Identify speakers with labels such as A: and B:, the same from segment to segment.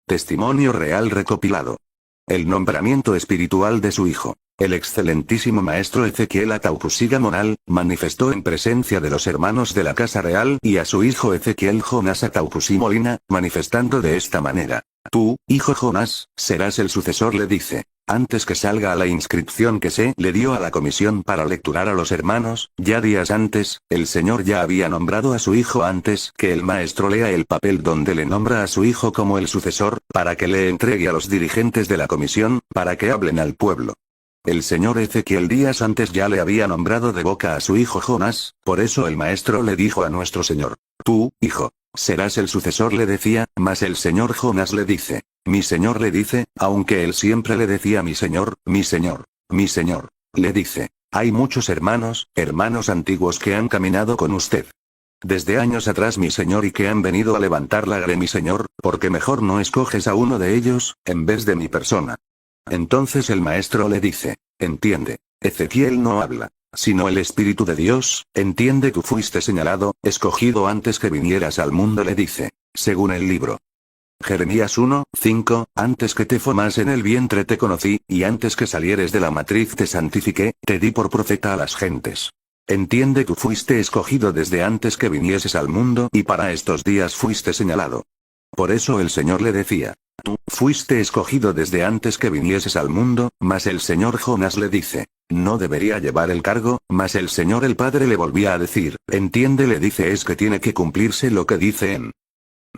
A: Testimonio real recopilado. El nombramiento espiritual de su hijo. El excelentísimo maestro Ezequiel Ataucusiga Moral, manifestó en presencia de los hermanos de la Casa Real y a su hijo Ezequiel Jonás Ataucusí Molina, manifestando de esta manera. Tú, hijo Jonás, serás el sucesor, le dice. Antes que salga a la inscripción que se le dio a la comisión para lecturar a los hermanos, ya días antes, el Señor ya había nombrado a su hijo antes que el maestro lea el papel donde le nombra a su hijo como el sucesor, para que le entregue a los dirigentes de la comisión, para que hablen al pueblo. El señor Ezequiel días antes ya le había nombrado de boca a su hijo Jonás, por eso el maestro le dijo a nuestro Señor. Tú, hijo, serás el sucesor, le decía, mas el señor Jonás le dice. Mi señor, le dice, aunque él siempre le decía mi señor, mi señor, mi señor. Le dice, hay muchos hermanos antiguos que han caminado con usted desde años atrás, mi señor, y que han venido a levantar la de mi señor, porque mejor no escoges a uno de ellos, en vez de mi persona. Entonces el maestro le dice, entiende, Ezequiel no habla, sino el Espíritu de Dios, entiende, tú fuiste señalado, escogido antes que vinieras al mundo, le dice, según el libro. Jeremías 1:5, antes que te formas en el vientre te conocí, y antes que salieres de la matriz te santifiqué, te di por profeta a las gentes. Entiende, tú fuiste escogido desde antes que vinieses al mundo y para estos días fuiste señalado. Por eso el Señor le decía, tú fuiste escogido desde antes que vinieses al mundo, mas el señor Jonás le dice, no debería llevar el cargo, mas el Señor el Padre le volvía a decir, entiende, le dice, es que tiene que cumplirse lo que dice en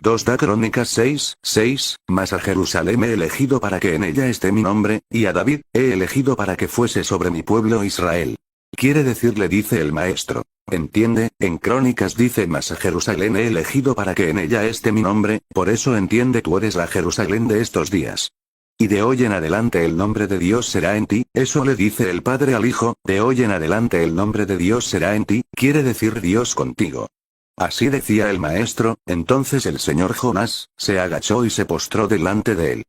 A: 2 Crónicas 6:6, mas a Jerusalén he elegido para que en ella esté mi nombre, y a David he elegido para que fuese sobre mi pueblo Israel. Quiere decir, le dice el maestro. Entiende, en Crónicas dice, mas a Jerusalén he elegido para que en ella esté mi nombre, por eso entiende, tú eres la Jerusalén de estos días. Y de hoy en adelante el nombre de Dios será en ti, eso le dice el Padre al Hijo, de hoy en adelante el nombre de Dios será en ti, quiere decir Dios contigo. Así decía el maestro, entonces el señor Jonás, se agachó y se postró delante de él.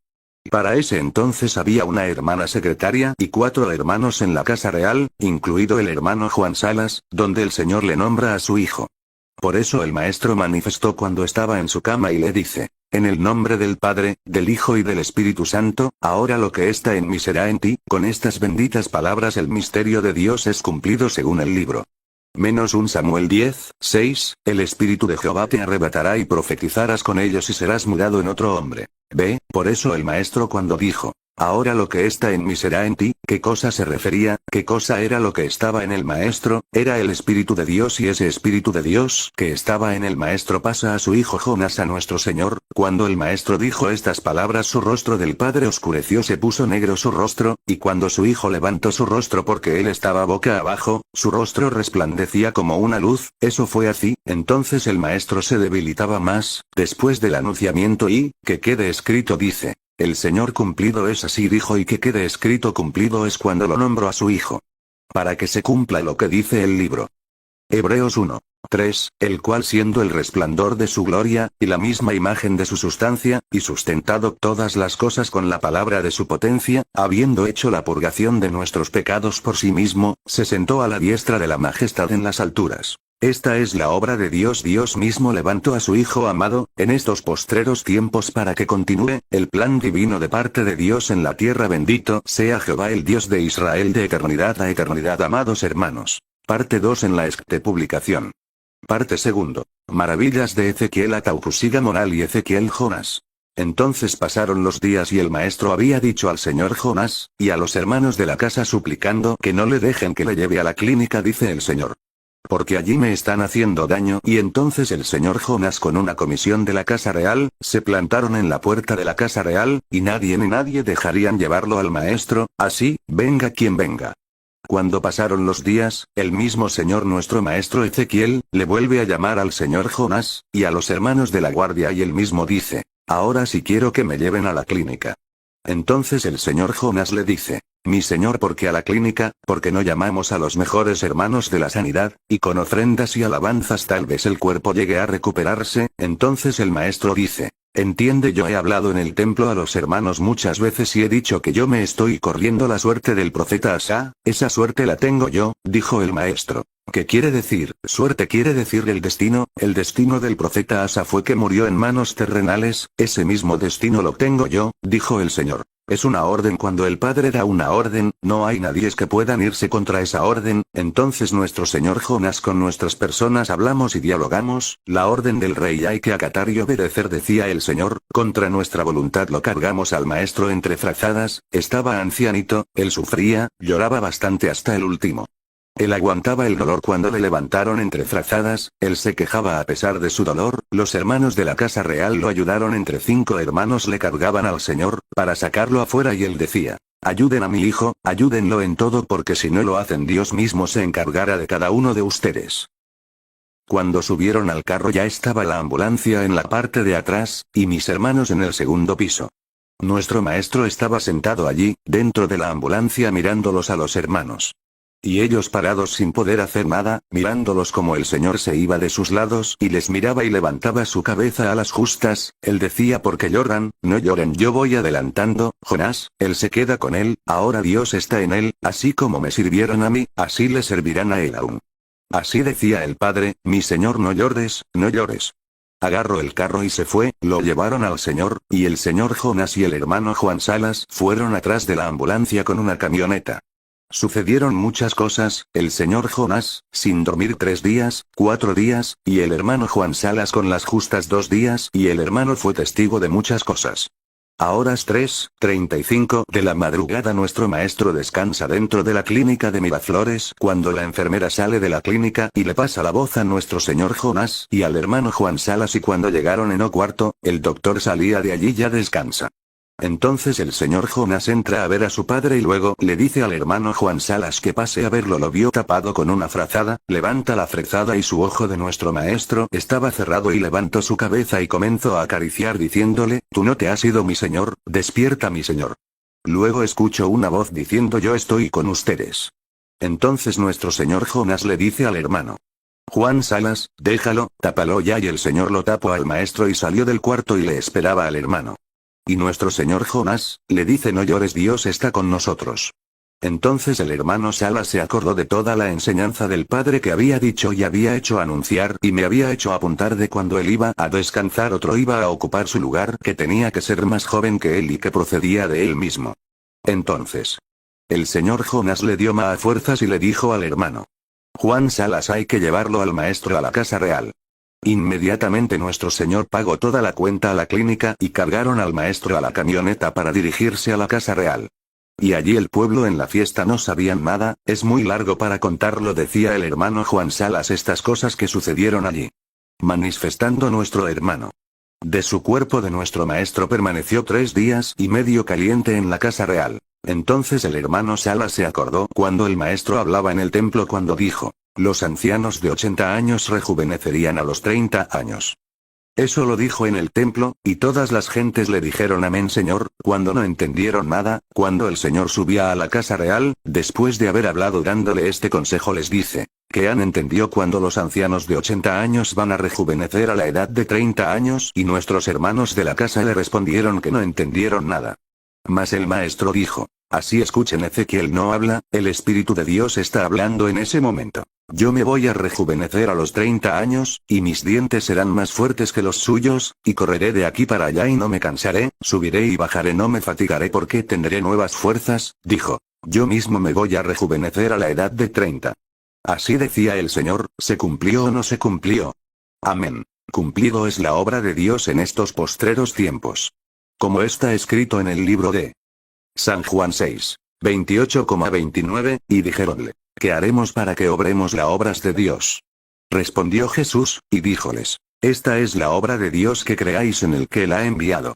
A: Para ese entonces había una hermana secretaria y 4 hermanos en la Casa Real, incluido el hermano Juan Salas, donde el Señor le nombra a su hijo. Por eso el maestro manifestó cuando estaba en su cama y le dice, en el nombre del Padre, del Hijo y del Espíritu Santo, ahora lo que está en mí será en ti, con estas benditas palabras el misterio de Dios es cumplido según el libro. -1 Samuel 10:6, el Espíritu de Jehová te arrebatará y profetizarás con ellos y serás mudado en otro hombre. Ve, por eso el maestro cuando dijo, ahora lo que está en mí será en ti, ¿qué cosa se refería? ¿Qué cosa era lo que estaba en el maestro? Era el Espíritu de Dios, y ese Espíritu de Dios que estaba en el maestro pasa a su hijo Jonás, a nuestro Señor. Cuando el maestro dijo estas palabras, su rostro del Padre oscureció, se puso negro su rostro, y cuando su hijo levantó su rostro porque él estaba boca abajo, su rostro resplandecía como una luz. Eso fue así, entonces el maestro se debilitaba más, después del anunciamiento, y, que quede escrito, dice. El Señor cumplido es así, dijo, y que quede escrito cumplido es cuando lo nombró a su hijo. Para que se cumpla lo que dice el libro. Hebreos 1:3, el cual siendo el resplandor de su gloria, y la misma imagen de su sustancia, y sustentado todas las cosas con la palabra de su potencia, habiendo hecho la purgación de nuestros pecados por sí mismo, se sentó a la diestra de la majestad en las alturas. Esta es la obra de Dios. Dios mismo levantó a su Hijo amado, en estos postreros tiempos para que continúe el plan divino de parte de Dios en la tierra. Bendito sea Jehová el Dios de Israel de eternidad a eternidad. Amados hermanos. Parte 2 en la de publicación. Parte 2. Maravillas de Ezequiel Ataucusiga Moral y Ezequiel Jonás. Entonces pasaron los días y el maestro había dicho al señor Jonás, y a los hermanos de la casa suplicando que no le dejen que le lleve a la clínica, dice el Señor. Porque allí me están haciendo daño. Y entonces el señor Jonás con una comisión de la Casa Real, se plantaron en la puerta de la Casa Real, y nadie ni nadie dejarían llevarlo al maestro, así, venga quien venga. Cuando pasaron los días, el mismo señor nuestro maestro Ezequiel, le vuelve a llamar al señor Jonás, y a los hermanos de la guardia, y él mismo dice, ahora sí quiero que me lleven a la clínica. Entonces el señor Jonás le dice, mi señor, ¿por qué a la clínica? Porque no llamamos a los mejores hermanos de la sanidad, y con ofrendas y alabanzas tal vez el cuerpo llegue a recuperarse. Entonces el maestro dice, Entiende, yo he hablado en el templo a los hermanos muchas veces y he dicho que yo me estoy corriendo la suerte del profeta Asa, esa suerte la tengo yo, dijo el maestro. ¿Qué quiere decir? Suerte quiere decir el destino del profeta Asa fue que murió en manos terrenales, ese mismo destino lo tengo yo, dijo el Señor. Es una orden, cuando el Padre da una orden, no hay nadie que puedan irse contra esa orden. Entonces nuestro Señor Jonás con nuestras personas hablamos y dialogamos, la orden del rey hay que acatar y obedecer, decía el Señor, contra nuestra voluntad lo cargamos al maestro entre frazadas, estaba ancianito, él sufría, lloraba bastante hasta el último. Él aguantaba el dolor cuando le levantaron entre frazadas, él se quejaba a pesar de su dolor, los hermanos de la casa real lo ayudaron, entre 5 hermanos le cargaban al Señor, para sacarlo afuera y él decía, ayuden a mi hijo, ayúdenlo en todo porque si no lo hacen Dios mismo se encargará de cada uno de ustedes. Cuando subieron al carro ya estaba la ambulancia en la parte de atrás, y mis hermanos en el segundo piso. Nuestro maestro estaba sentado allí, dentro de la ambulancia mirándolos a los hermanos. Y ellos parados sin poder hacer nada, mirándolos como el Señor se iba de sus lados y les miraba y levantaba su cabeza a las justas, él decía, ¿por qué lloran? No lloren, yo voy adelantando, Jonás, él se queda con él, ahora Dios está en él, así como me sirvieron a mí, así le servirán a él aún. Así decía el Padre, mi Señor, no llores, no llores. Agarró el carro y se fue, lo llevaron al Señor, y el señor Jonás y el hermano Juan Salas fueron atrás de la ambulancia con una camioneta. Sucedieron muchas cosas, el señor Jonás, sin dormir 3 días, 4 días, y el hermano Juan Salas con las justas 2 días, y el hermano fue testigo de muchas cosas. A horas 3:35 de la madrugada nuestro maestro descansa dentro de la clínica de Miraflores, cuando la enfermera sale de la clínica y le pasa la voz a nuestro señor Jonás y al hermano Juan Salas, y cuando llegaron en cuarto, el doctor salía de allí, ya descansa. Entonces el señor Jonás entra a ver a su padre y luego le dice al hermano Juan Salas que pase a verlo. Lo vio tapado con una frazada, levanta la frazada y su ojo de nuestro maestro estaba cerrado y levantó su cabeza y comenzó a acariciar diciéndole, tú no te has ido mi señor, despierta mi señor. Luego escucho una voz diciendo yo estoy con ustedes. Entonces nuestro señor Jonás le dice al hermano Juan Salas, déjalo, tápalo ya, y el señor lo tapó al maestro y salió del cuarto y le esperaba al hermano. Y nuestro señor Jonás, le dice no llores, Dios está con nosotros. Entonces el hermano Salas se acordó de toda la enseñanza del padre que había dicho y había hecho anunciar y me había hecho apuntar de cuando él iba a descansar otro iba a ocupar su lugar, que tenía que ser más joven que él y que procedía de él mismo. Entonces, el señor Jonás le dio más fuerzas y le dijo al hermano Juan Salas, hay que llevarlo al maestro a la casa real. Inmediatamente nuestro señor pagó toda la cuenta a la clínica y cargaron al maestro a la camioneta para dirigirse a la casa real. Y allí el pueblo en la fiesta no sabían nada, es muy largo para contarlo, decía el hermano Juan Salas, estas cosas que sucedieron allí. Manifestando nuestro hermano. De su cuerpo de nuestro maestro permaneció 3 días y medio caliente en la casa real. Entonces el hermano Salas se acordó cuando el maestro hablaba en el templo cuando dijo, los ancianos de 80 años rejuvenecerían a los 30 años. Eso lo dijo en el templo, y todas las gentes le dijeron amén Señor, cuando no entendieron nada. Cuando el Señor subía a la casa real, después de haber hablado dándole este consejo les dice, que han entendido cuando los ancianos de 80 años van a rejuvenecer a la edad de 30 años, y nuestros hermanos de la casa le respondieron que no entendieron nada. Mas el maestro dijo, así escuchen, Ezequiel no habla, el Espíritu de Dios está hablando en ese momento. Yo me voy a rejuvenecer a los 30 años, y mis dientes serán más fuertes que los suyos, y correré de aquí para allá y no me cansaré, subiré y bajaré, no me fatigaré porque tendré nuevas fuerzas, dijo. Yo mismo me voy a rejuvenecer a la edad de 30. Así decía el Señor, ¿se cumplió o no se cumplió? Amén. Cumplido es la obra de Dios en estos postreros tiempos. Como está escrito en el libro de San Juan 6:28-29, y dijéronle, ¿qué haremos para que obremos las obras de Dios? Respondió Jesús, y díjoles, esta es la obra de Dios, que creáis en el que él ha enviado.